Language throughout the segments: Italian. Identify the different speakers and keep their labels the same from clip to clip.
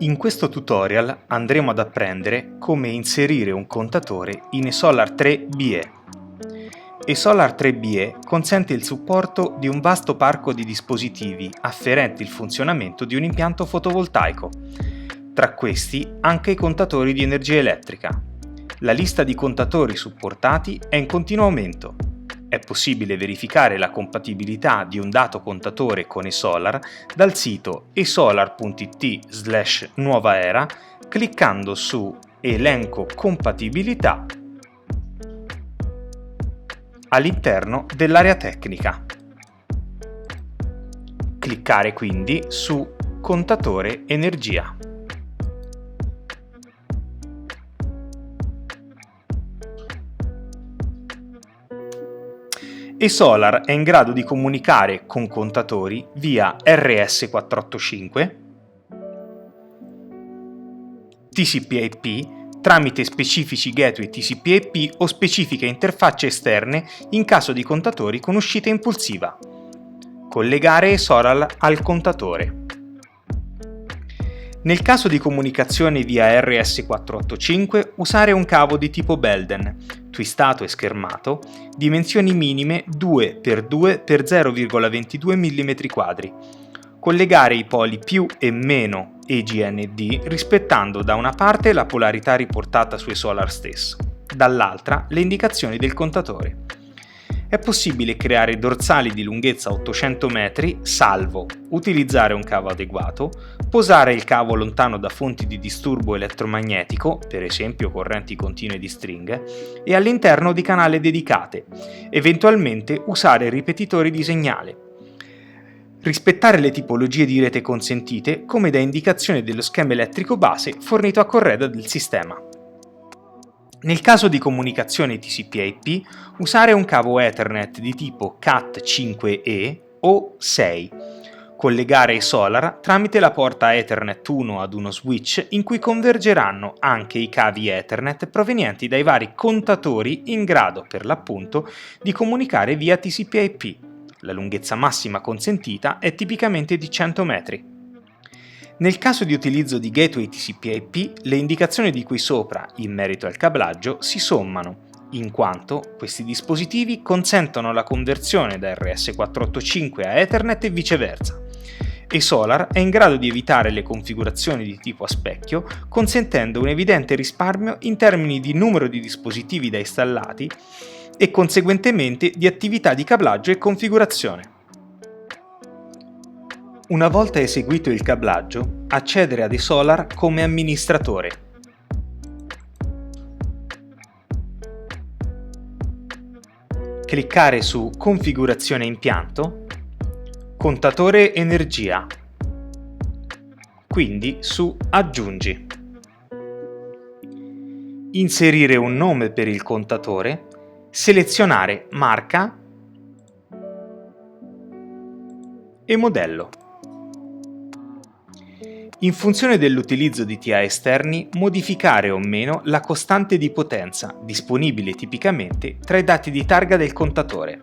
Speaker 1: In questo tutorial andremo ad apprendere come inserire un contatore in eSolar 3 BE. eSolar 3 BE consente il supporto di un vasto parco di dispositivi afferenti il funzionamento di un impianto fotovoltaico, tra questi anche i contatori di energia elettrica. La lista di contatori supportati è in continuo aumento. È possibile verificare la compatibilità di un dato contatore con eSolar dal sito esolar.it/nuovaera cliccando su Elenco compatibilità all'interno dell'area tecnica. Cliccare quindi su Contatore energia. eSolar è in grado di comunicare con contatori via RS485, TCP/IP tramite specifici gateway TCP/IP o specifiche interfacce esterne in caso di contatori con uscita impulsiva. Collegare eSolar al contatore. Nel caso di comunicazione via RS485, usare un cavo di tipo Belden, twistato e schermato, dimensioni minime 2x2x0,22 mm². Collegare i poli più e meno EGND rispettando da una parte la polarità riportata su eSolar stesso, dall'altra le indicazioni del contatore. È possibile creare dorsali di lunghezza 800 metri, salvo utilizzare un cavo adeguato, posare il cavo lontano da fonti di disturbo elettromagnetico, per esempio correnti continue di stringhe, e all'interno di canali dedicate, eventualmente usare ripetitori di segnale. Rispettare le tipologie di rete consentite come da indicazione dello schema elettrico base fornito a corredo del sistema. Nel caso di comunicazione TCP/IP, usare un cavo Ethernet di tipo Cat5e o 6. Collegare eSolar tramite la porta Ethernet 1 ad uno switch in cui convergeranno anche i cavi Ethernet provenienti dai vari contatori in grado, per l'appunto, di comunicare via TCP/IP. La lunghezza massima consentita è tipicamente di 100 metri. Nel caso di utilizzo di gateway TCP/IP, le indicazioni di qui sopra in merito al cablaggio si sommano, in quanto questi dispositivi consentono la conversione da RS485 a Ethernet e viceversa. eSolar è in grado di evitare le configurazioni di tipo a specchio, consentendo un evidente risparmio in termini di numero di dispositivi da installati e conseguentemente di attività di cablaggio e configurazione. Una volta eseguito il cablaggio, accedere ad eSolar come amministratore. Cliccare su Configurazione impianto, Contatore energia, quindi su Aggiungi. Inserire un nome per il contatore, selezionare marca e modello. In funzione dell'utilizzo di TA esterni, modificare o meno la costante di potenza, disponibile tipicamente tra i dati di targa del contatore.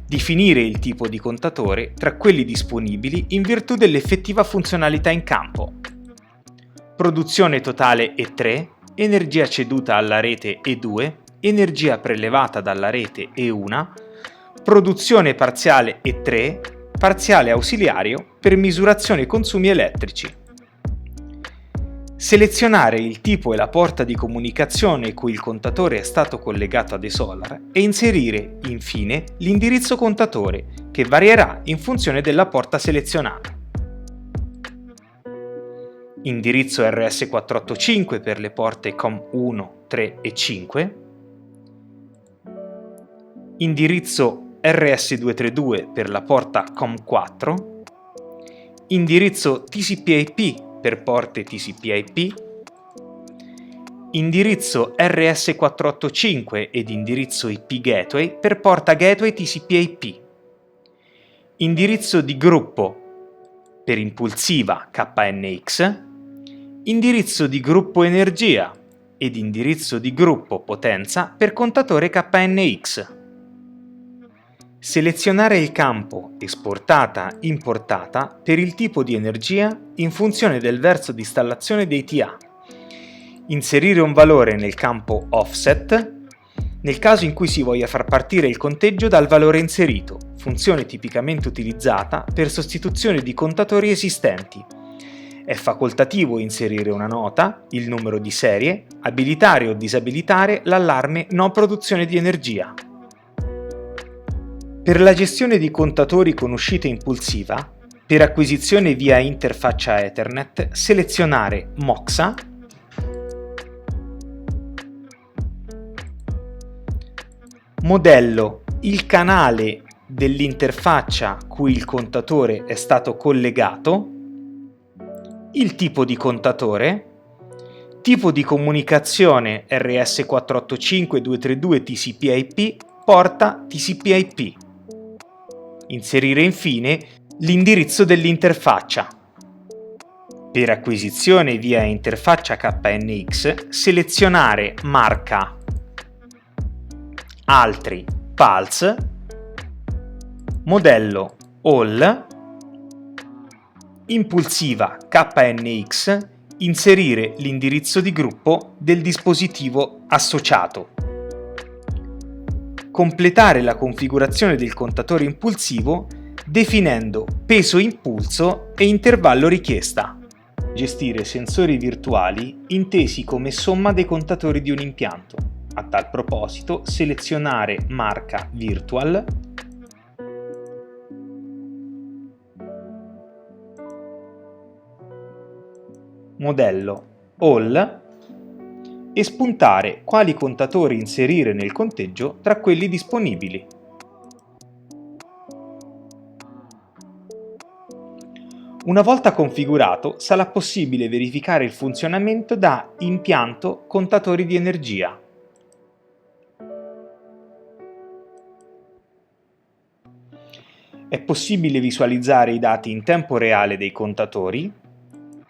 Speaker 1: Definire il tipo di contatore tra quelli disponibili in virtù dell'effettiva funzionalità in campo. Produzione totale E3, energia ceduta alla rete E2, energia prelevata dalla rete E1, produzione parziale E3, parziale ausiliario per misurazione consumi elettrici. Selezionare il tipo e la porta di comunicazione cui il contatore è stato collegato ad eSolar e inserire, infine, l'indirizzo contatore, che varierà in funzione della porta selezionata. Indirizzo RS485 per le porte COM1, 3 e 5. Indirizzo RS232 per la porta COM4, indirizzo TCP/IP per porte TCP/IP, indirizzo RS485 ed indirizzo IP Gateway per porta Gateway TCP/IP, indirizzo di gruppo per impulsiva KNX, indirizzo di gruppo energia ed indirizzo di gruppo potenza per contatore KNX. Selezionare il campo esportata-importata per il tipo di energia in funzione del verso di installazione dei TA. Inserire un valore nel campo offset nel caso in cui si voglia far partire il conteggio dal valore inserito, funzione tipicamente utilizzata per sostituzione di contatori esistenti. È facoltativo inserire una nota, il numero di serie, abilitare o disabilitare l'allarme no produzione di energia. Per la gestione di contatori con uscita impulsiva, per acquisizione via interfaccia Ethernet, selezionare MOXA, modello il canale dell'interfaccia cui il contatore è stato collegato, il tipo di contatore, tipo di comunicazione RS485-232 TCP/IP, porta TCP/IP. Inserire infine l'indirizzo dell'interfaccia. Per acquisizione via interfaccia KNX, selezionare marca Altri Pulse, modello All, impulsiva KNX, inserire l'indirizzo di gruppo del dispositivo associato. Completare la configurazione del contatore impulsivo definendo peso impulso e intervallo richiesta. Gestire sensori virtuali intesi come somma dei contatori di un impianto. A tal proposito, selezionare marca Virtual, modello All e spuntare quali contatori inserire nel conteggio tra quelli disponibili. Una volta configurato, sarà possibile verificare il funzionamento da impianto contatori di energia. È possibile visualizzare i dati in tempo reale dei contatori,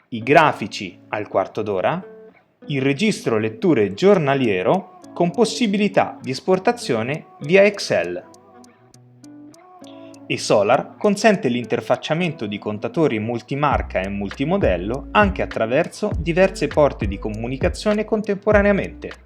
Speaker 1: i grafici al quarto d'ora, il registro letture giornaliero con possibilità di esportazione via Excel. eSolar consente l'interfacciamento di contatori multimarca e multimodello anche attraverso diverse porte di comunicazione contemporaneamente.